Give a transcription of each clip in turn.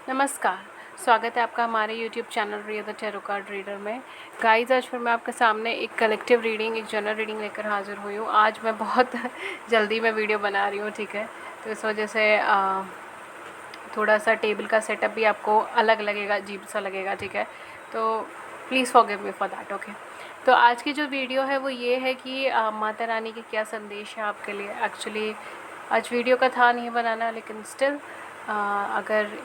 नमस्कार, स्वागत है आपका हमारे YouTube channel Riya the tarot card reader में। गाइस, आज फिर मैं आपके सामने एक कलेक्टिव रीडिंग, एक जनरल रीडिंग लेकर हाज़िर हुई हूँ। आज मैं बहुत जल्दी में वीडियो बना रही हूँ, ठीक है। तो इस वजह से थोड़ा सा टेबल का सेटअप भी आपको अलग लगेगा, अजीब सा लगेगा, ठीक है। तो please forgive me for that, okay. तो आज की जो वीडियो है वो ये है कि माता रानी के क्या संदेश है आपके लिए। एक्चुअली आज वीडियो का था नहीं बनाना, लेकिन स्टिल अगर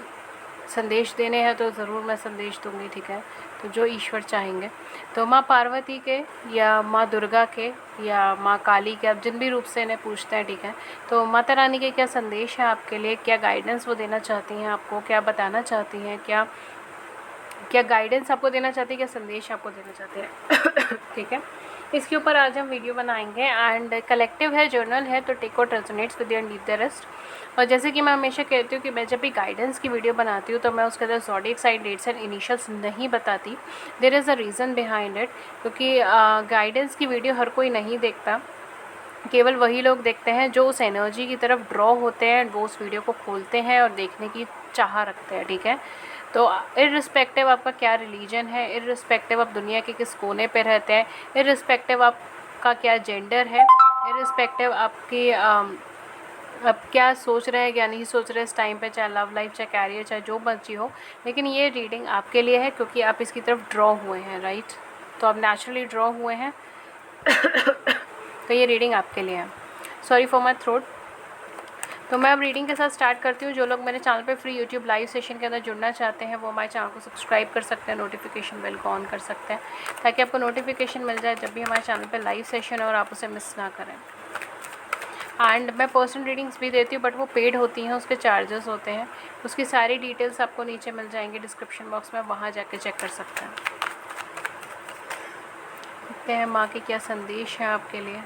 संदेश देने हैं तो ज़रूर मैं संदेश दूंगी, ठीक है। तो जो ईश्वर चाहेंगे, तो माँ पार्वती के या माँ दुर्गा के या माँ काली के, आप जिन भी रूप से इन्हें पूछते हैं, ठीक है। तो माता रानी के क्या संदेश है आपके लिए, क्या गाइडेंस वो देना चाहती हैं आपको, क्या बताना चाहती हैं, क्या क्या गाइडेंस आपको देना चाहती है, क्या संदेश आपको देना चाहते हैं ठीक है। इसके ऊपर आज हम वीडियो बनाएंगे एंड कलेक्टिव है, जर्नल है, तो take out resonates with and leave the rest. और जैसे कि मैं हमेशा कहती हूँ कि मैं जब भी गाइडेंस की वीडियो बनाती हूँ तो मैं उसके अंदर zodiac sign, dates and initials नहीं बताती। There is a reason behind it, क्योंकि गाइडेंस की वीडियो हर कोई नहीं देखता। केवल वही लोग देखते हैं जो उस एनर्जी की तरफ ड्रॉ होते हैं, वो उस वीडियो को खोलते हैं और देखने की चाह रखते हैं, ठीक है। तो इर्रिस्पेक्टिव आपका क्या रिलीजन है, इर्रिस्पेक्टिव आप दुनिया के किस कोने पे रहते हैं, इर्रिस्पेक्टिव आपका क्या जेंडर है, इर्रिस्पेक्टिव आपकी आप क्या सोच रहे हैं, क्या नहीं सोच रहे इस टाइम पे, चाहे लव लाइफ, चाहे कैरियर, चाहे जो मर्जी हो, लेकिन ये रीडिंग आपके लिए है क्योंकि आप इसकी तरफ ड्रॉ हुए हैं, राइट। तो आप नेचुरली ड्रॉ हुए हैं तो ये रीडिंग आपके लिए है। Sorry for my throat. तो मैं अब रीडिंग के साथ स्टार्ट करती हूँ। जो लोग मेरे चैनल पे फ्री यूट्यूब लाइव सेशन के अंदर जुड़ना चाहते हैं वो हमारे चैनल को सब्सक्राइब कर सकते हैं, नोटिफिकेशन बेल को ऑन कर सकते हैं ताकि आपको नोटिफिकेशन मिल जाए जब भी हमारे चैनल पे लाइव सेशन हो और आप उसे मिस ना करें। एंड मैं पर्सनल रीडिंग्स भी देती हूँ, बट वो पेड होती हैं, उसके चार्जेस होते हैं। उसकी सारी डिटेल्स आपको नीचे मिल जाएंगे डिस्क्रिप्शन बॉक्स में, वहाँ जाके चेक कर सकते हैं। देखते हैं माँ के क्या संदेश है आपके लिए।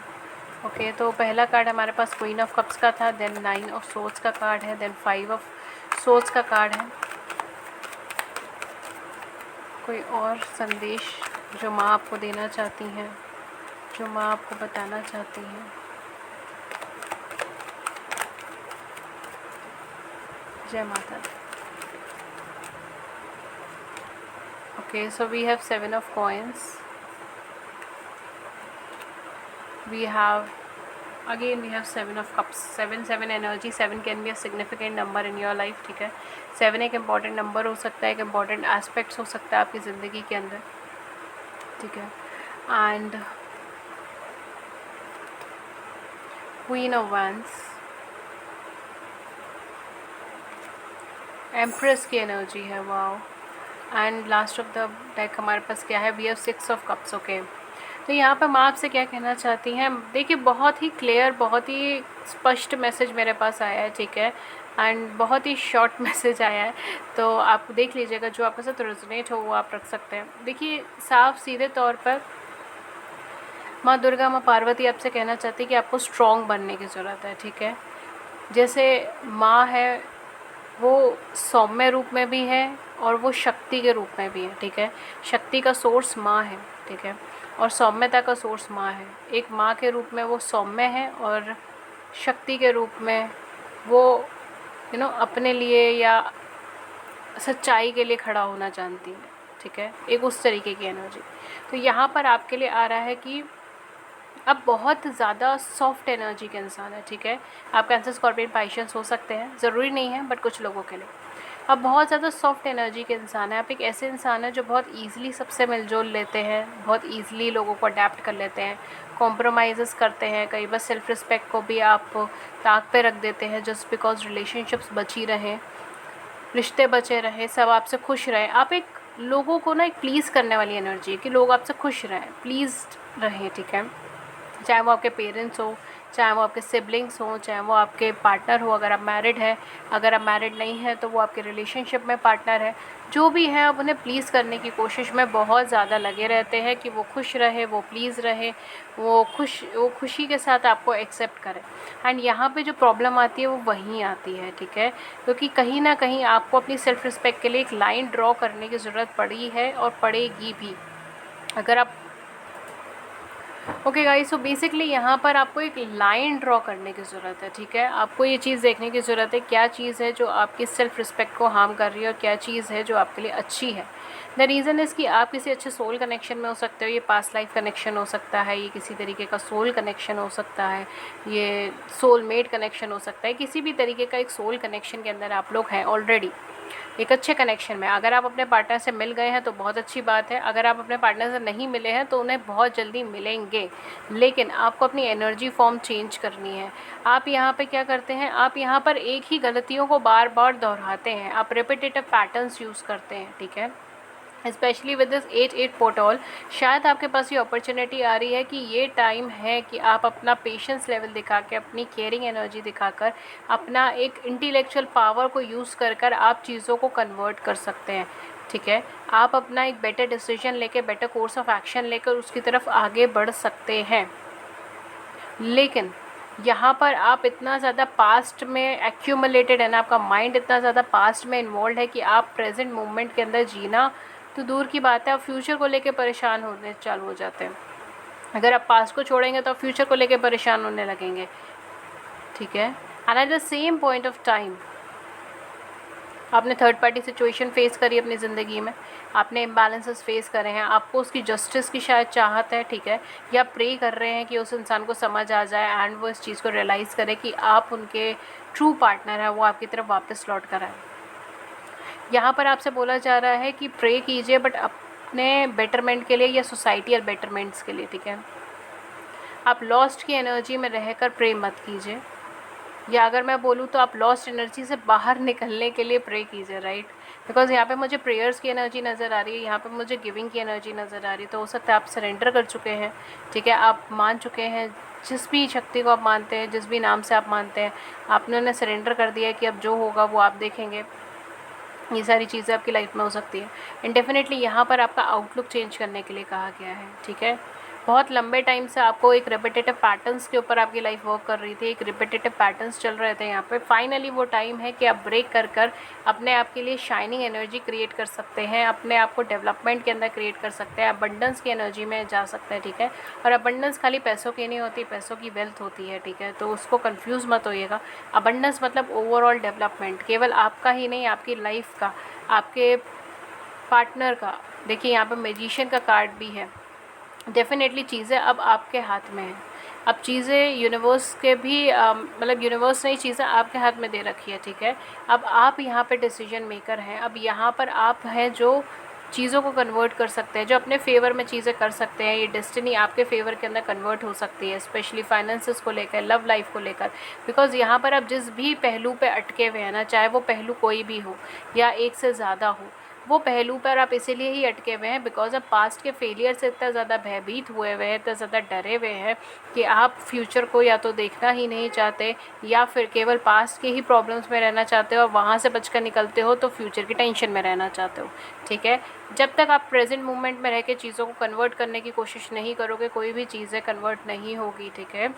ओके, तो पहला कार्ड हमारे पास क्वीन ऑफ कप्स का था, देन 9 ऑफ सोर्ड्स का कार्ड है, देन 5 ऑफ सोर्ड्स का कार्ड है। कोई और संदेश जो माँ आपको देना चाहती हैं, जो माँ आपको बताना चाहती हैं। जय माता दी। Okay, so we have 7 of coins, we have again we have 7 of cups, 7 energy। 7 can be a significant number in your life, ठीक है। 7 एक इम्पॉर्टेंट नंबर हो सकता है, एक इम्पॉर्टेंट एस्पेक्ट्स हो सकता है आपकी ज़िंदगी के अंदर, ठीक है। And queen of wands, empress की एनर्जी है, wow. And last of the deck हमारे पास क्या है, we have 6 of cups. Okay, तो यहाँ पर माँ आपसे क्या कहना चाहती हैं, देखिए बहुत ही क्लियर, बहुत ही स्पष्ट मैसेज मेरे पास आया है, ठीक है। एंड बहुत ही शॉर्ट मैसेज आया है, तो आप देख लीजिएगा, जो आपके साथ रेजोनेट हो वो आप रख सकते हैं। देखिए साफ सीधे तौर पर माँ दुर्गा, माँ पार्वती आपसे कहना चाहती है कि आपको स्ट्रॉन्ग बनने की ज़रूरत है, ठीक है। जैसे माँ है वो सौम्य रूप में भी है और वो शक्ति के रूप में भी है, ठीक है। शक्ति का सोर्स माँ है, ठीक है, और सौम्यता का सोर्स माँ है। एक माँ के रूप में वो सौम्य है और शक्ति के रूप में वो अपने लिए या सच्चाई के लिए खड़ा होना जानती है, ठीक है। एक उस तरीके की एनर्जी। तो यहाँ पर आपके लिए आ रहा है कि अब बहुत ज़्यादा सॉफ्ट एनर्जी के इंसान है, ठीक है। आप कैंसर, स्कॉर्पियन, पाइशियंस हो सकते हैं, ज़रूरी नहीं है, बट कुछ लोगों के लिए अब बहुत ज़्यादा सॉफ्ट एनर्जी के इंसान है। आप एक ऐसे इंसान हैं जो बहुत ईजिली सबसे मिलजुल लेते हैं, बहुत ईजिली लोगों को अडेप्ट कर लेते हैं, कॉम्प्रोमाइज़ करते हैं। कई बार सेल्फ रिस्पेक्ट को भी आप ताक पे रख देते हैं जस्ट बिकॉज रिलेशनशिप्स बची रहें, रिश्ते बचे रहें, सब आपसे खुश रहें। आप एक लोगों को ना एक प्लीज़ करने वाली एनर्जी है कि लोग आपसे खुश रहें, प्लीज़ रहें, ठीक है। चाहे वो आपके पेरेंट्स हो, चाहे वो आपके सिबलिंग्स हों, चाहे वो आपके पार्टनर हो, अगर आप मैरिड है, अगर आप मैरिड नहीं है तो वो आपके रिलेशनशिप में पार्टनर है, जो भी है आप उन्हें प्लीज़ करने की कोशिश में बहुत ज़्यादा लगे रहते हैं कि वो खुश रहे, वो प्लीज़ रहे, वो खुशी के साथ आपको एक्सेप्ट करें। एंड यहाँ पे जो प्रॉब्लम आती है वो वहीं आती है, ठीक है, क्योंकि कहीं ना कहीं आपको अपनी सेल्फ रिस्पेक्ट के लिए एक लाइन ड्रॉ करने की ज़रूरत पड़ी है और पड़ेगी भी। अगर आप ओके गाइस, सो बेसिकली यहाँ पर आपको एक लाइन ड्रॉ करने की ज़रूरत है, ठीक है। आपको ये चीज़ देखने की ज़रूरत है क्या चीज़ है जो आपकी सेल्फ रिस्पेक्ट को हार्म कर रही है और क्या चीज़ है जो आपके लिए अच्छी है। द रीज़न इज़ कि आप किसी अच्छे सोल कनेक्शन में हो सकते हो, ये पास्ट लाइफ कनेक्शन हो सकता है, ये किसी तरीके का सोल कनेक्शन हो सकता है, ये सोलमेट कनेक्शन हो सकता है, किसी भी तरीके का एक सोल कनेक्शन के अंदर आप लोग हैं ऑलरेडी, एक अच्छे कनेक्शन में। अगर आप अपने पार्टनर से मिल गए हैं तो बहुत अच्छी बात है, अगर आप अपने पार्टनर से नहीं मिले हैं तो उन्हें बहुत जल्दी मिलेंगे, लेकिन आपको अपनी एनर्जी फॉर्म चेंज करनी है। आप यहाँ पे क्या करते हैं, आप यहाँ पर एक ही गलतियों को बार बार दोहराते हैं, आप रिपीटेटिव पैटर्न्स यूज़ करते हैं, ठीक है। स्पेशली विद दिस 8-8 पोर्टल, शायद आपके पास ये अपॉर्चुनिटी आ रही है कि ये टाइम है कि आप अपना पेशेंस लेवल दिखा के, अपनी केयरिंग एनर्जी दिखाकर, अपना एक इंटेलेक्चुअल पावर को यूज़ कर कर आप चीज़ों को कन्वर्ट कर सकते हैं, ठीक है। आप अपना एक बेटर डिसीजन लेके, बेटर कोर्स ऑफ एक्शन लेकर उसकी तरफ आगे बढ़ सकते हैं। लेकिन यहाँ पर आप इतना ज़्यादा पास्ट में एक्यूमुलेटेड है ना, आपका माइंड इतना ज़्यादा पास्ट में इन्वॉल्व है कि आप प्रेजेंट मोमेंट के अंदर जीना तो दूर की बात है, आप फ्यूचर को लेके परेशान होने चालू हो जाते हैं। अगर आप पास्ट को छोड़ेंगे तो आप फ्यूचर को लेके परेशान होने लगेंगे, ठीक है। And at the same point of time आपने थर्ड पार्टी सिचुएशन फेस करी अपनी ज़िंदगी में, आपने इम्बैलेंसेस फेस करे हैं, आपको उसकी जस्टिस की शायद चाहत है, ठीक है, या प्रे कर रहे हैं कि उस इंसान को समझ आ जाए एंड वो इस चीज़ को रियलाइज़ करे कि आप उनके ट्रू पार्टनर हैं, वो आपकी तरफ वापस लौट कर आए। यहाँ पर आपसे बोला जा रहा है कि प्रे कीजिए, बट अपने बेटरमेंट के लिए या सोसाइटियल बेटरमेंट्स के लिए, ठीक है। आप लॉस्ट की एनर्जी में रहकर प्रे मत कीजिए, या अगर मैं बोलूँ तो आप लॉस्ट एनर्जी से बाहर निकलने के लिए प्रे कीजिए, राइट। बिकॉज यहाँ पे मुझे प्रेयर्स की एनर्जी नज़र आ रही है, यहाँ पे मुझे गिविंग की एनर्जी नज़र आ रही है। तो हो सकता है आप सरेंडर कर चुके हैं, ठीक है, आप मान चुके हैं, जिस भी शक्ति को आप मानते हैं, जिस भी नाम से आप मानते हैं, आपने उन्हें सरेंडर कर दिया है कि अब जो होगा वो आप देखेंगे। ये सारी चीज़ें आपकी लाइफ में हो सकती है। एंड डेफिनेटली यहाँ पर आपका आउटलुक चेंज करने के लिए कहा गया है, ठीक है। बहुत लंबे टाइम से आपको एक रिपीटेटिव पैटर्न्स के ऊपर आपकी लाइफ वर्क कर रही थी, एक रिपीटेटिव पैटर्न्स चल रहे थे यहाँ पे। फाइनली वो टाइम है कि आप ब्रेक कर कर अपने आप के लिए शाइनिंग एनर्जी क्रिएट कर सकते हैं, अपने आप को डेवलपमेंट के अंदर क्रिएट कर सकते हैं, अबंडेंस की एनर्जी में जा सकते हैं, ठीक है। और अबंडेंस खाली पैसों की नहीं होती, पैसों की वेल्थ होती है, ठीक है। तो उसको कन्फ्यूज़ मत होइएगा। अबंडेंस मतलब ओवरऑल डेवलपमेंट, केवल आपका ही नहीं, आपकी लाइफ का, आपके पार्टनर का। देखिए यहाँ पे मैजिशियन का कार्ड भी है। डेफिनेटली चीज़ें अब आपके हाथ में हैं। अब चीज़ें यूनिवर्स के भी मतलब यूनिवर्स ने चीज़ें आपके हाथ में दे रखी है, ठीक है। अब आप यहाँ पे डिसीजन मेकर हैं। अब यहाँ पर आप हैं जो चीज़ों को कन्वर्ट कर सकते हैं, जो अपने फेवर में चीज़ें कर सकते हैं। ये डेस्टिनी आपके फेवर के अंदर कन्वर्ट हो सकती है, स्पेशली फाइनेंसेस को लेकर, लव लाइफ को लेकर। बिकॉज़ यहाँ पर आप जिस भी पहलू पे अटके हुए हैं ना, चाहे वो पहलू कोई भी हो या एक से ज़्यादा हो, वो पहलू पर आप इसीलिए ही अटके हुए हैं बिकॉज आप पास्ट के फेलियर से इतना ज़्यादा भयभीत हुए हुए हैं, इतना ज़्यादा डरे हुए हैं कि आप फ्यूचर को या तो देखना ही नहीं चाहते, या फिर केवल पास्ट के ही प्रॉब्लम्स में रहना चाहते हो और वहाँ से बचकर निकलते हो तो फ्यूचर की टेंशन में रहना चाहते हो, ठीक है। जब तक आप प्रेजेंट मोमेंट में रह के चीज़ों को कन्वर्ट करने की कोशिश नहीं करोगे, कोई भी चीज़ें कन्वर्ट नहीं होगी, ठीक है।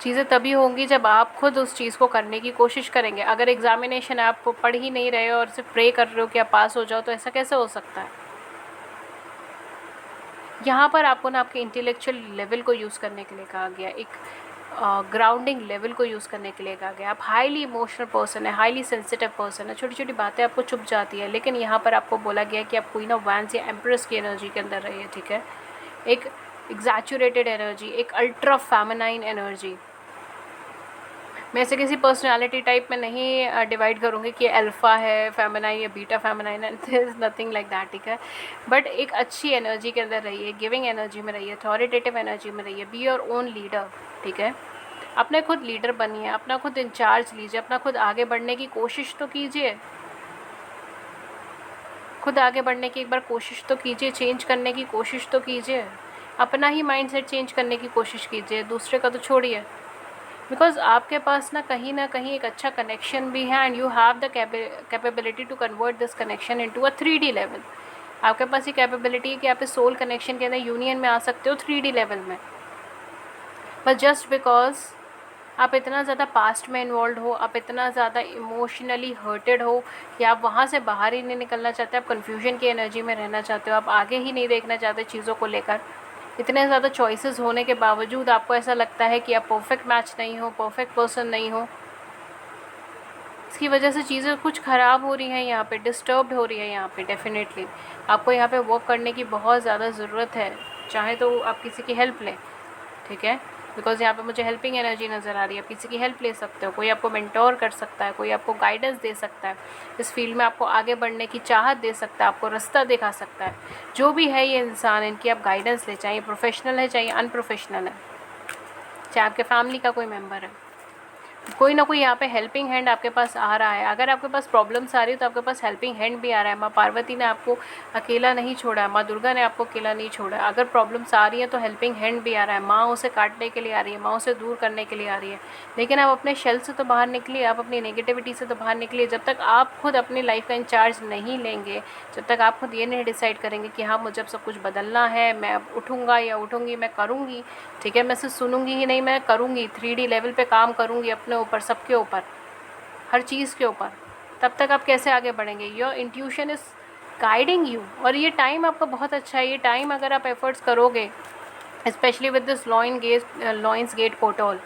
चीज़ें तभी होंगी जब आप खुद उस चीज़ को करने की कोशिश करेंगे। अगर एग्ज़ामिनेशन आप पढ़ ही नहीं रहे हो और सिर्फ प्रे कर रहे हो कि आप पास हो जाओ, तो ऐसा कैसे हो सकता है। यहाँ पर आपको ना आपके इंटेलेक्चुअल लेवल को यूज़ करने के लिए कहा गया, एक ग्राउंडिंग लेवल को यूज़ करने के लिए कहा गया। आप हाईली इमोशनल पर्सन है, हाईली सेंसिटिव पर्सन है, छोटी छोटी बातें आपको चुभ जाती है, लेकिन यहाँ पर आपको बोला गया है कि आप क्वीन ऑफ वैंस या एम्प्रेस की एनर्जी के अंदर रहिए, ठीक है। एक एग्जैचुरेटेड एनर्जी, एक अल्ट्रा फेमिनाइन एनर्जी। मैं इसे किसी पर्सनालिटी टाइप में नहीं डिवाइड करूँगी कि अल्फ़ा है, फेमिनाइन या बीटा फेमिनाइन है, there is nothing like that, ठीक है। बट एक अच्छी एनर्जी के अंदर रहिए, गिविंग एनर्जी में रहिए, अथॉरिटेटिव एनर्जी में रहिए, बी योर ओन लीडर, ठीक है। अपने खुद लीडर बनिए, अपना खुद इंचार्ज लीजिए, अपना खुद आगे बढ़ने की कोशिश तो कीजिए, खुद आगे बढ़ने की एक बार कोशिश तो कीजिए, चेंज करने की कोशिश तो कीजिए, अपना ही माइंडसेट चेंज करने की कोशिश कीजिए, दूसरे का तो छोड़िए। बिकॉज आपके पास ना कहीं एक अच्छा कनेक्शन भी है, and you have the capability to convert this connection into a 3D level. आपके पास ये कैपेबिलिटी है कि आप इस सोल कनेक्शन के अंदर यूनियन में आ सकते हो 3D लेवल में। बट जस्ट बिकॉज आप इतना ज़्यादा पास्ट में इन्वॉल्व हो, आप इतना ज़्यादा इमोशनली हर्टेड हो कि आप वहाँ से बाहर ही नहीं निकलना चाहते, आप कन्फ्यूजन की एनर्जी में रहना चाहते हो, आप आगे ही नहीं देखना चाहते चीज़ों को लेकर। इतने ज़्यादा चॉइसेस होने के बावजूद आपको ऐसा लगता है कि आप परफेक्ट मैच नहीं हो, परफेक्ट पर्सन नहीं हो। इसकी वजह से चीज़ें कुछ ख़राब हो रही हैं, यहाँ पे डिस्टर्ब्ड हो रही है। यहाँ पे डेफिनेटली आपको यहाँ पे वर्क करने की बहुत ज़्यादा ज़रूरत है। चाहे तो आप किसी की हेल्प लें, ठीक है, बिकॉज़ यहाँ पे मुझे हेल्पिंग एनर्जी नज़र आ रही है। आप किसी की हेल्प ले सकते हो, कोई आपको मेंटोर कर सकता है, कोई आपको गाइडेंस दे सकता है, इस फील्ड में आपको आगे बढ़ने की चाहत दे सकता है, आपको रास्ता दिखा सकता है। जो भी है ये इंसान, इनकी आप गाइडेंस लें, चाहे ये प्रोफेशनल है, चाहे ये अनप्रोफेशनल है, चाहे आपके फैमिली का कोई मेम्बर है। कोई ना कोई यहाँ पे हेल्पिंग हैंड आपके पास आ रहा है। अगर आपके पास प्रॉब्लम्स आ रही है तो आपके पास हेल्पिंग हैंड भी आ रहा है। माँ पार्वती ने आपको अकेला नहीं छोड़ा है, माँ दुर्गा ने आपको अकेला नहीं छोड़ा है। अगर प्रॉब्लम्स आ रही है तो हेल्पिंग हैंड भी आ रहा है। माँ उसे काटने के लिए आ रही है, माँ उसे दूर करने के लिए आ रही है। लेकिन आप अपने शेल से तो बाहर निकलिए, आप अपनी नेगेटिविटी से तो बाहर निकलिए। जब तक आप खुद अपनी लाइफ का इंचार्ज नहीं लेंगे, जब तक आप खुद ये नहीं डिसाइड करेंगे कि हाँ मुझे अब सब कुछ बदलना है, मैं अब उठूँगा या उठूँगी, मैं करूँगी, ठीक है, मैं सिर्फ सुनूँगी ही नहीं, मैं करूँगी, 3D लेवल पे काम करूँगी अपने ऊपर, सबके ऊपर, हर चीज़ के ऊपर, तब तक आप कैसे आगे बढ़ेंगे? Your intuition is guiding you. और ये टाइम आपका बहुत अच्छा है। ये टाइम अगर आप एफर्ट्स करोगे, specially with this lions gate portal,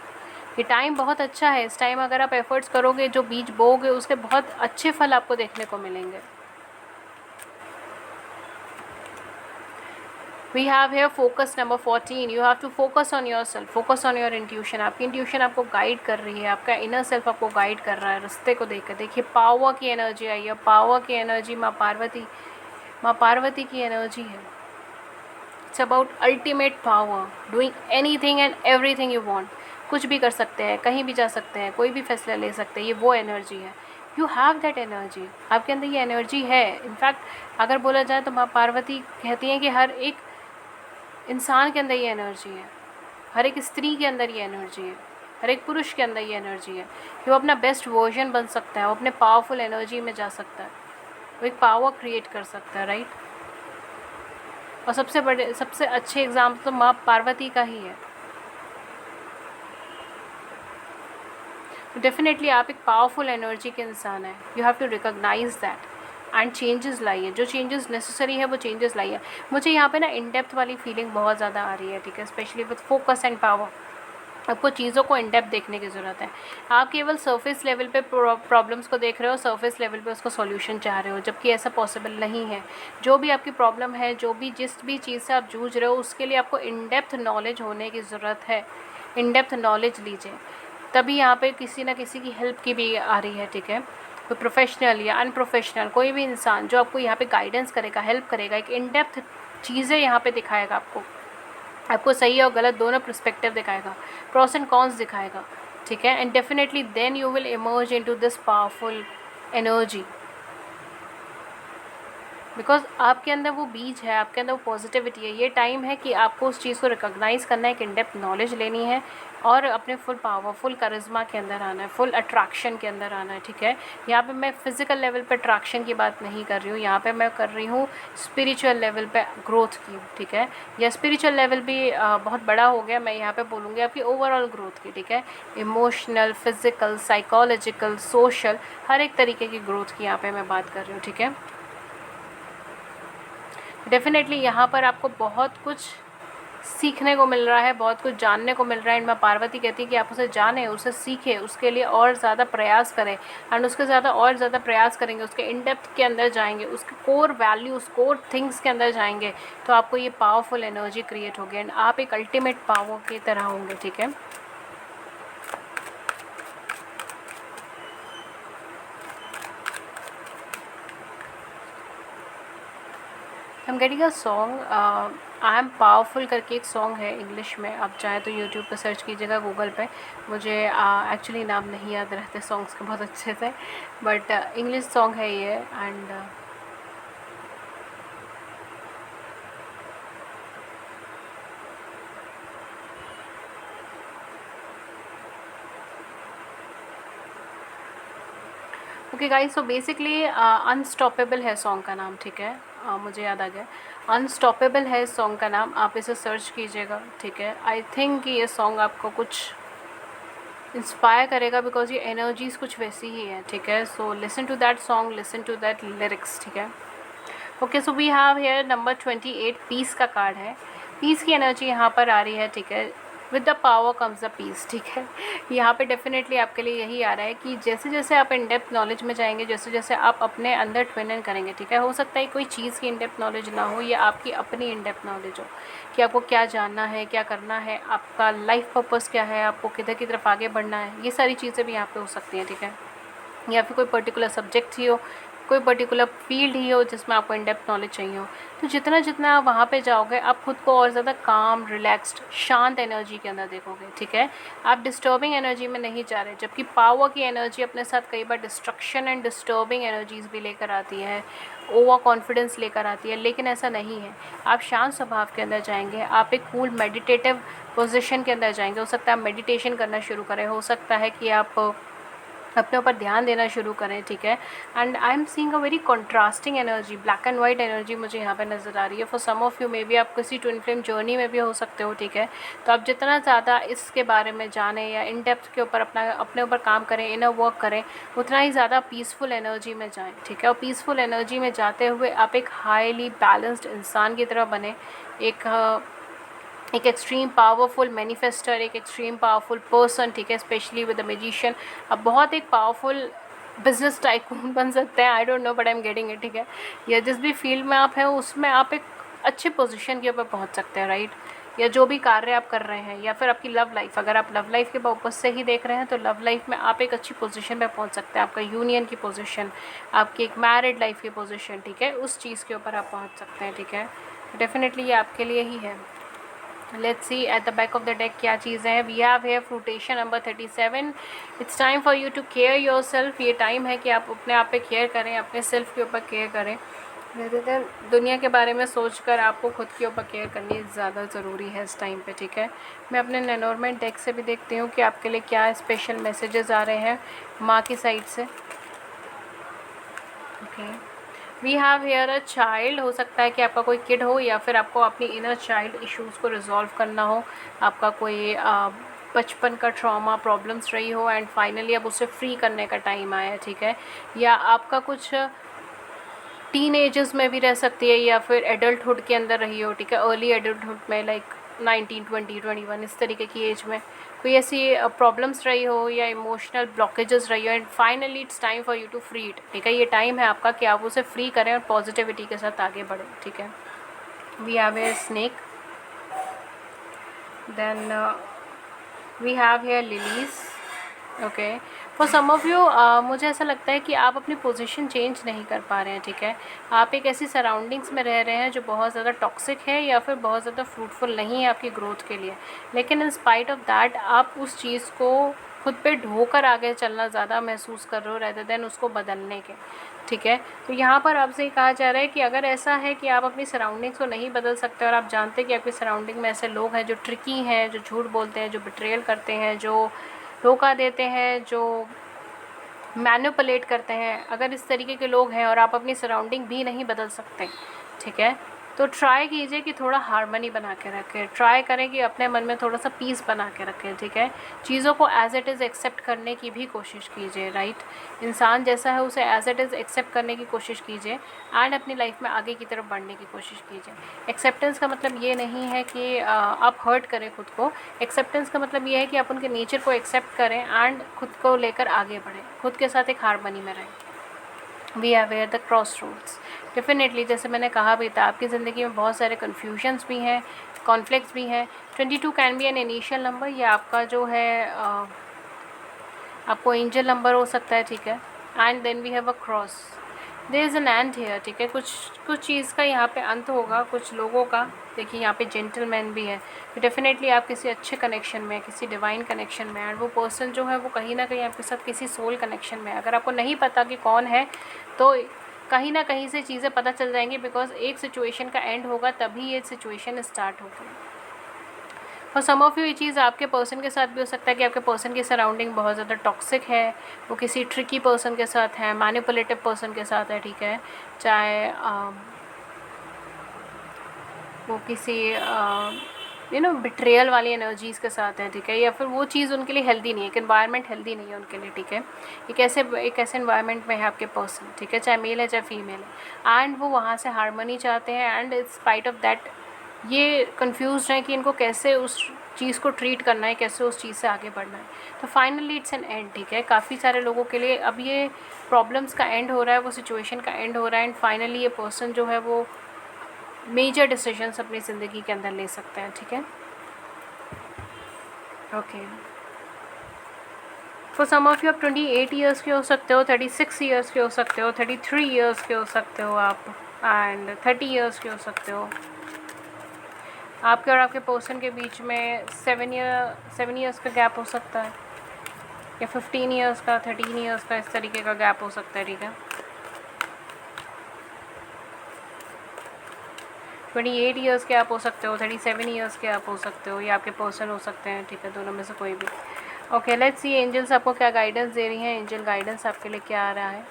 ये टाइम बहुत अच्छा है। इस टाइम अगर आप एफर्ट्स करोगे, जो बीज बोओगे उसके बहुत अच्छे फल आपको देखने को मिलेंगे। We have here focus number 14. You have to focus on yourself, focus on your intuition. आपकी इंट्यूशन आपको गाइड कर रही है, आपका इनर सेल्फ आपको गाइड कर रहा है रास्ते को देख कर। देखिए पावर की एनर्जी आई है, पावर की एनर्जी माँ पार्वती की एनर्जी है। It's about ultimate power, doing anything and everything you want. कुछ भी कर सकते हैं, कहीं भी जा सकते हैं, कोई भी फैसला ले सकते हैं, ये वो एनर्जी है। यू हैव दैट एनर्जी, आपके अंदर ये एनर्जी है। इनफैक्ट अगर बोला जाए तो माँ पार्वती कहती हैं कि हर एक इंसान के अंदर ये एनर्जी है, हर एक स्त्री के अंदर ये एनर्जी है, हर एक पुरुष के अंदर ये एनर्जी है कि वो अपना बेस्ट वर्जन बन सकता है, वो अपने पावरफुल एनर्जी में जा सकता है, वो एक पावर क्रिएट कर सकता है, राइट। और सबसे अच्छे एग्जाम्पल तो माँ पार्वती का ही है। डेफिनेटली आप एक पावरफुल एनर्जी के इंसान हैं। You have to recognise that and changes लाइए, जो चेंजेस नेसेसरी है वो चेंजेस लाइए। मुझे यहाँ पे ना इन डेप्थ वाली फीलिंग बहुत ज़्यादा आ रही है, ठीक है, specially with focus and power. आपको चीज़ों को इन डेप्थ देखने की ज़रूरत है। आप केवल सरफेस लेवल पे प्रॉब्लम्स को देख रहे हो, सरफेस लेवल पे उसको सॉल्यूशन चाह रहे हो, जबकि ऐसा पॉसिबल नहीं है। जो भी आपकी प्रॉब्लम है, जिस भी चीज़ से आप जूझ रहे हो, उसके लिए आपको इन डेप्थ नॉलेज होने की ज़रूरत है। इन डेप्थ नॉलेज लीजिए, तभी यहाँ पे किसी ना किसी की हेल्प की भी आ रही है, ठीक है। कोई प्रोफेशनल या अनप्रोफेशनल कोई भी इंसान जो आपको यहाँ पे गाइडेंस करेगा, हेल्प करेगा, एक इन डेप्थ चीज़ें यहाँ पे दिखाएगा आपको सही और गलत दोनों पर्सपेक्टिव दिखाएगा, प्रॉस एंड कॉन्स दिखाएगा, ठीक है। And definitely then you will emerge into this powerful energy, because आपके अंदर वो बीज है, आपके अंदर वो पॉजिटिविटी है। ये टाइम है कि आपको उस चीज़ को रिकॉग्नाइज़ करना है, एक इन डेप्थ नॉलेज लेनी है और अपने फुल पावर, फुल करिश्मा के अंदर आना है, फुल अट्रैक्शन के अंदर आना है, ठीक है। यहाँ पे मैं फिज़िकल लेवल पे अट्रैक्शन की बात नहीं कर रही हूँ, यहाँ पे मैं कर रही हूँ स्पिरिचुअल लेवल पे ग्रोथ की, ठीक है। या स्पिरिचुअल लेवल भी बहुत बड़ा हो गया, मैं यहाँ पे बोलूँगी आपकी ओवरऑल ग्रोथ की, ठीक है। इमोशनल, फिज़िकल, साइकोलॉजिकल, सोशल, हर एक तरीके की ग्रोथ की यहाँ पर मैं बात कर रही हूँ, ठीक है। डेफिनेटली यहाँ पर आपको बहुत कुछ सीखने को मिल रहा है, बहुत कुछ जानने को मिल रहा है। एंड माँ पार्वती कहती है कि आप उसे जानें, उसे सीखें, उसके लिए और ज़्यादा प्रयास करें। एंड उसके और ज़्यादा प्रयास करेंगे, उसके इन डेप्थ के अंदर जाएंगे, उसके कोर वैल्यूज़, कोर थिंग्स के अंदर जाएंगे, तो आपको ये पावरफुल एनर्जी क्रिएट होगी एंड आप एक अल्टीमेट पावर की तरह होंगे, ठीक है। I am getting a song, I am powerful करके एक सॉन्ग है इंग्लिश में, आप चाहे तो यूट्यूब पे सर्च कीजिएगा, गूगल पे। मुझे एक्चुअली नाम नहीं याद रहते सॉन्ग्स के बहुत अच्छे से, बट इंग्लिश सॉन्ग है ये। And okay guys, so basically unstoppable है सॉन्ग का नाम, ठीक है। मुझे याद आ गया, अनस्टॉपेबल है सॉन्ग का नाम, आप इसे सर्च कीजिएगा, ठीक है। आई थिंक कि ये सॉन्ग आपको कुछ इंस्पायर करेगा, बिकॉज ये एनर्जीज कुछ वैसी ही है, ठीक है। So listen to that song, listen to that lyrics, ठीक है। Okay, so we have here number 28, peace का कार्ड है। पीस की एनर्जी यहाँ पर आ रही है, ठीक है। With the power comes the peace, ठीक है। यहाँ पे डेफिनेटली आपके लिए यही आ रहा है कि जैसे जैसे आप इन डेप्थ नॉलेज में जाएंगे, जैसे जैसे आप अपने अंदर ट्विन करेंगे, ठीक है। हो सकता है कोई चीज़ की इन डेप्थ नॉलेज ना हो, या आपकी अपनी इन डेप्थ नॉलेज हो कि आपको क्या जानना है, क्या करना है, आपका लाइफ पर्पस क्या है, आपको किधर की तरफ आगे बढ़ना है, ये सारी चीज़ें भी यहाँ पे हो सकती हैं, ठीक है। या फिर कोई पर्टिकुलर सब्जेक्ट ही हो, कोई पर्टिकुलर फील्ड ही हो जिसमें आपको इन डेप्थ नॉलेज चाहिए हो। तो जितना जितना आप वहाँ पे जाओगे, आप खुद को और ज़्यादा काम, रिलैक्स्ड, शांत एनर्जी के अंदर देखोगे, ठीक है। आप डिस्टर्बिंग एनर्जी में नहीं जा रहे, जबकि पावर की एनर्जी अपने साथ कई बार डिस्ट्रक्शन एंड डिस्टर्बिंग एनर्जीज भी लेकर आती है, ओवर कॉन्फिडेंस लेकर आती है, लेकिन ऐसा नहीं है। आप शांत स्वभाव के अंदर जाएंगे, आप एक कूल मेडिटेटिव पोजिशन के अंदर जाएंगे। हो सकता है आप मेडिटेशन करना शुरू करें, हो सकता है कि आप अपने ऊपर ध्यान देना शुरू करें, ठीक है। And I am seeing a very contrasting energy, black and white energy मुझे यहाँ पे नज़र आ रही है। For some of you may be आप किसी ट्विन फ्लेम जर्नी में भी हो सकते हो, ठीक है। तो आप जितना ज़्यादा इसके बारे में जानें या इन डेप्थ के ऊपर अपने ऊपर काम करें, इनर वर्क करें, उतना ही ज़्यादा पीसफुल एनर्जी में जाएँ, ठीक है। और पीसफुल एनर्जी में जाते हुए आप एक हाईली बैलेंस्ड इंसान की तरह बने, एक एक्सट्रीम पावरफुल मैनिफेस्टर, एक एक्सट्रीम पावरफुल पर्सन, ठीक है। स्पेशली विद द मैजिशियन, अब बहुत एक पावरफुल बिजनेस टाइकून बन सकते हैं, I don't know but I am getting it, ठीक है। या जिस भी फील्ड में आप हैं उसमें आप एक अच्छे पोजीशन के ऊपर पहुंच सकते हैं, राइट। या जो भी कार्य आप कर रहे हैं, या फिर आपकी लव लाइफ, अगर आप लव लाइफ के पर्पज से ही देख रहे हैं तो लव लाइफ में आप एक अच्छी पोजीशन पे पहुंच सकते हैं। आपका यूनियन की पोजीशन, आपकी एक मैरिड लाइफ की पोजीशन, ठीक है, उस चीज़ के ऊपर आप पहुंच सकते हैं, ठीक है। डेफिनेटली ये आपके लिए ही है। Let's see at the back of the deck क्या चीज़ें हैं। We have here fruition number 37। It's time for you to care yourself. ये टाइम है कि आप अपने आप पे केयर करें, अपने सेल्फ के ऊपर केयर करें। दुनिया के बारे में सोचकर आपको खुद के ऊपर केयर करनी ज़्यादा ज़रूरी है इस टाइम पे, ठीक है। मैं अपने लेनॉर्मेंट डेक से भी देखती हूँ कि आपके लिए क्या स्पेशल मैसेजेस आ रहे हैं माँ की साइड से। Okay, we have here a child. हो सकता है कि आपका कोई किड हो, या फिर आपको अपनी इनर चाइल्ड इश्यूज़ को रिजॉल्व करना हो। आपका कोई बचपन का ट्रॉमा प्रॉब्लम्स रही हो, एंड फाइनली अब उसे फ्री करने का टाइम आया है, ठीक है। या आपका कुछ टीन एजेस में भी रह सकती है, या फिर एडल्टहुड के अंदर रही हो, ठीक है। अर्ली एडल्टहुड में लाइक 19, 20, 21 इस तरीके की एज में कोई ऐसी प्रॉब्लम्स रही हो, या इमोशनल ब्लॉकेजेस रही हो, and finally it's time for you to free it, ठीक है। ये टाइम है आपका कि आप उसे फ्री करें और पॉजिटिविटी के साथ आगे बढ़ें, ठीक है। We have a snake, then we have here lilies. Okay, for some of you मुझे ऐसा लगता है कि आप अपनी पोजीशन चेंज नहीं कर पा रहे हैं, ठीक है। आप एक ऐसी सराउंडिंग्स में रह रहे हैं जो बहुत ज़्यादा टॉक्सिक है, या फिर बहुत ज़्यादा फ्रूटफुल नहीं है आपकी ग्रोथ के लिए, लेकिन इन स्पाइट ऑफ दैट आप उस चीज़ को खुद पे ढोकर आगे चलना ज़्यादा महसूस कर रहे हो रेदर देन उसको बदलने के, ठीक है। तो यहाँ पर आपसे ये कहा जा रहा है कि अगर ऐसा है कि आप अपनी सराउंडिंग्स को नहीं बदल सकते, और आप जानते हैं कि आपकी सराउंडिंग में ऐसे लोग हैं जो ट्रिकी हैं, जो झूठ बोलते हैं, जो बिट्रेयल करते हैं, जो धोखा देते हैं, जो मैनिपुलेट करते हैं, अगर इस तरीके के लोग हैं और आप अपनी सराउंडिंग भी नहीं बदल सकते, ठीक है, तो ट्राई कीजिए कि थोड़ा हार्मनी बना के रखें। ट्राई करें कि अपने मन में थोड़ा सा पीस बना के रखें, ठीक है। चीज़ों को एज़ इट इज़ एक्सेप्ट करने की भी कोशिश कीजिए, राइट। इंसान जैसा है उसे एज़ इट इज़ एक्सेप्ट करने की कोशिश कीजिए, एंड अपनी लाइफ में आगे की तरफ बढ़ने की कोशिश कीजिए। एक्सेप्टेंस का मतलब ये नहीं है कि आप हर्ट करें खुद को। एक्सेप्टेंस का मतलब ये है कि आप उनके नेचर को एक्सेप्ट करें एंड खुद को लेकर आगे बढ़ें, खुद के साथ एक हार्मनी में रहें। We are where the crossroads. Definitely जैसे मैंने कहा भी था, आपकी ज़िंदगी में बहुत सारे कन्फ्यूजन्स भी हैं, कॉन्फ्लिक्ट्स भी हैं। 22 can be an initial number, या आपका जो है आपको एंजल नंबर हो सकता है, ठीक है। And then we have a cross, there is an end here, ठीक है। कुछ चीज़ का यहाँ पे अंत होगा, कुछ लोगों का। देखिए यहाँ पे जेंटलमैन भी है, तो डेफिनेटली आप किसी अच्छे कनेक्शन में, किसी डिवाइन कनेक्शन में, एंड वो पर्सन जो है वो कहीं ना कहीं आपके साथ किसी सोल कनेक्शन में। अगर आपको नहीं पता कि कौन है, तो कहीं ना कहीं से चीज़ें पता चल जाएंगी, बिकॉज एक सिचुएशन का एंड होगा तभी ये सिचुएशन स्टार्ट होगी। और सम ऑफ यू ये चीज़ आपके पर्सन के साथ भी हो सकता है कि आपके पर्सन की सराउंडिंग बहुत ज़्यादा टॉक्सिक है, वो किसी ट्रिकी पर्सन के साथ है, मैनिपुलेटिव पर्सन के साथ है, ठीक है। चाहे वो किसी बिट्रेयल वाली एनर्जीज़ के साथ है, ठीक है, या फिर वो चीज़ उनके लिए हेल्दी नहीं है, एक एनवायरनमेंट हेल्दी नहीं है उनके लिए, ठीक है। एक ऐसे एनवायरनमेंट में है आपके पर्सन, ठीक है, चाहे मेल है चाहे फीमेल है, एंड वो वहाँ से हारमोनी चाहते हैं, and in spite of that ये कंफ्यूज हैं कि इनको कैसे उस चीज़ को ट्रीट करना है, कैसे उस चीज़ से आगे बढ़ना है। तो फाइनली इट्स एन एंड, ठीक है। काफ़ी सारे लोगों के लिए अब ये प्रॉब्लम्स का एंड हो रहा है, वो सिचुएशन का एंड हो रहा है, एंड फाइनली ये पर्सन जो है वो मेजर डिसीजंस अपनी ज़िंदगी के अंदर ले सकते हैं, ठीक है। Okay, for some of you आप 28 ईयर्स के हो सकते हो, 36 ईयर्स के हो सकते हो, 33 ईयर्स के हो सकते हो आप, एंड 30 ईयर्स के हो सकते हो। आपके और आपके पर्सन के बीच में 7 ईयर्स का गैप हो सकता है, या 15 ईयर्स का, 13 ईयर्स का, इस तरीके का गैप हो सकता है, ठीक है। 28 ईयर्स के आप हो सकते हो, 37 ईयर्स के आप हो सकते हो, या आपके पर्सन हो सकते हैं, ठीक है, दोनों में से कोई भी। ओके, लेट्स सी एंजल्स आपको क्या गाइडेंस दे रही हैं, एंजल गाइडेंस आपके लिए क्या आ रहा है।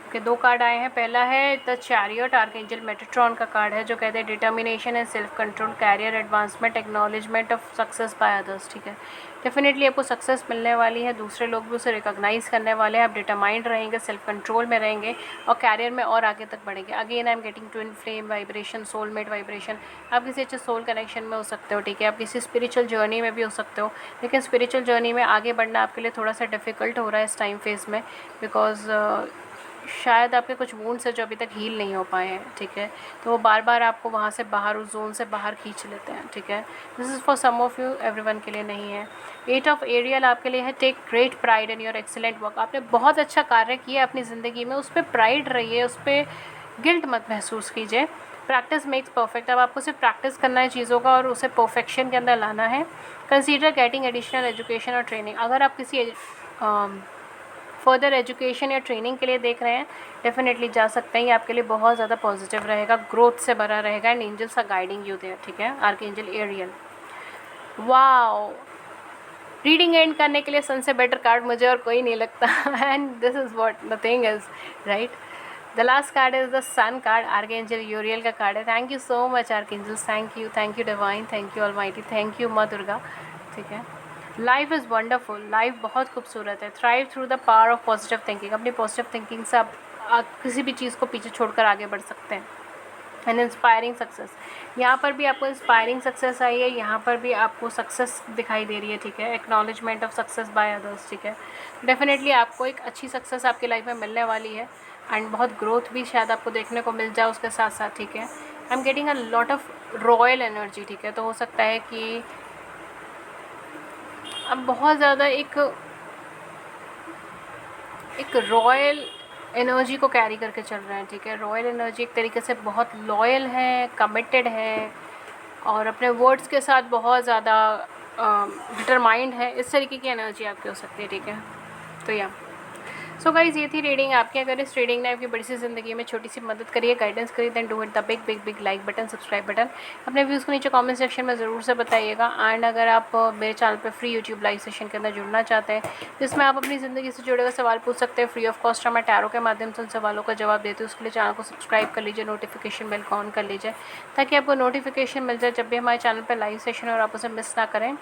ओके, दो कार्ड आए हैं। पहला है द चैरियट, आर्कएंजल मेटाट्रॉन का कार्ड है, जो कहते हैं determination and self control, career advancement, acknowledgement of success by others, ठीक है। डेफिनेटली आपको सक्सेस मिलने वाली है, दूसरे लोग भी उसे रिकॉग्नाइज करने वाले हैं, आप डिटरमाइंड रहेंगे, सेल्फ कंट्रोल में रहेंगे, और कैरियर में और आगे तक बढ़ेंगे। Again I am getting twin flame vibration, soulmate vibration. आप किसी अच्छे सोल कनेक्शन में हो सकते हो, ठीक है, आप किसी स्पिरिचुअल जर्नी में भी हो सकते हो, लेकिन स्पिरिचुअल जर्नी में आगे बढ़ना आपके लिए थोड़ा सा डिफ़िकल्ट हो रहा है इस टाइम फेज़ में, बिकॉज शायद आपके कुछ वुंड्स हैं जो अभी तक हील नहीं हो पाए हैं, ठीक है, तो वो बार बार आपको वहाँ से बाहर, उस जोन से बाहर खींच लेते हैं, ठीक है। This is for some of you, everyone के लिए नहीं है। 8 ऑफ एरियल आपके लिए है, take great pride in your excellent work. आपने बहुत अच्छा कार्य किया अपनी ज़िंदगी में, उस पर प्राइड रहिए, उस पर गिल्ट मत महसूस कीजिए। Practice makes perfect. अब आपको सिर्फ प्रैक्टिस करना है चीज़ों का और उसे परफेक्शन के अंदर लाना है। कंसीडर गेटिंग एडिशनल एजुकेशन और ट्रेनिंग। अगर आप किसी फर्दर एजुकेशन या ट्रेनिंग के लिए देख रहे हैं, डेफिनेटली जा सकते हैं, ये आपके लिए बहुत ज़्यादा पॉजिटिव रहेगा, ग्रोथ से भरा रहेगा, and angels are guiding you there, ठीक है। Archangel Ariel, wow, reading end करने के लिए सन से बेटर कार्ड मुझे और कोई नहीं लगता, and this is what the thing is, right. The last card is the sun card, archangel Uriel का कार्ड है। Thank you so much archangels, thank you divine, thank you almighty, thank you माँ दुर्गा, ठीक है। Life is wonderful, life बहुत खूबसूरत है। Thrive through the power of positive thinking. अपनी positive thinking से आप किसी भी चीज़ को पीछे छोड़कर आगे बढ़ सकते हैं। एंड इंस्पायरिंग सक्सेस, यहाँ पर भी आपको इंस्पायरिंग सक्सेस आई है, यहाँ पर भी आपको सक्सेस दिखाई दे रही है, ठीक है। Acknowledgement of success by others, ठीक है। डेफिनेटली आपको एक अच्छी सक्सेस आपकी लाइफ में मिलने वाली है, एंड बहुत ग्रोथ भी शायद आपको देखने को मिल जाए उसके साथ साथ, ठीक है। I am getting a lot of royal energy, ठीक है। तो हो सकता है कि अब बहुत ज़्यादा एक रॉयल एनर्जी को कैरी करके चल रहे हैं, ठीक है। रॉयल एनर्जी एक तरीके से बहुत लॉयल है, कमिटेड है, और अपने वर्ड्स के साथ बहुत ज़्यादा डिटरमाइंड है। इस तरीके की एनर्जी आपकी हो सकती है, ठीक है। तो या सो गाइज़, ये थी रीडिंग आपकी। अगर इस रीडिंग ने आपकी बड़ी सी ज़िंदगी में छोटी सी मदद करी है, गाइडेंस करी, then do hit the big big big like button, subscribe button. अपने व्यूज़ को नीचे कमेंट सेक्शन में ज़रूर से बताइएगा। एंड अगर आप मेरे चैनल पे फ्री यूट्यूब लाइव सेशन के अंदर जुड़ना चाहते हैं, जिसमें आप अपनी ज़िंदगी से जुड़े हुए सवाल पूछ सकते हैं फ्री ऑफ कॉस्ट, मैं टैरो के माध्यम से उन सवालों का जवाब देती हूँ। उसके लिए चैनल को सब्सक्राइब कर लीजिए, नोटिफिकेशन बेल को ऑन कर लीजिए, ताकि आपको नोटिफिकेशन मिल जाए जब भी हमारे चैनल पर लाइव सेशन और आप उसे मिस ना करें।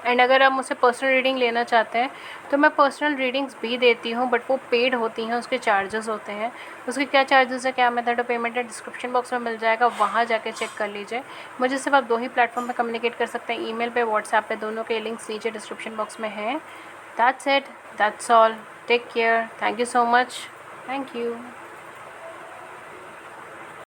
एंड अगर आप मुझसे पर्सनल रीडिंग लेना चाहते हैं तो मैं पर्सनल रीडिंग्स भी देती हूँ, बट वो पेड होती हैं, उसके चार्जेस होते हैं। उसके क्या चार्जेस है, क्या मेथड ऑफ पेमेंट है, डिस्क्रिप्शन बॉक्स में मिल जाएगा, वहाँ जाके चेक कर लीजिए। मुझे सिर्फ आप 2 ही प्लेटफॉर्म पे कम्युनिकेट कर सकते हैं, ईमेल पे, व्हाट्सएप पे, दोनों के लिंक्स नीचे डिस्क्रिप्शन बॉक्स में हैं। That's it, that's all, take care, thank you so much, thank you.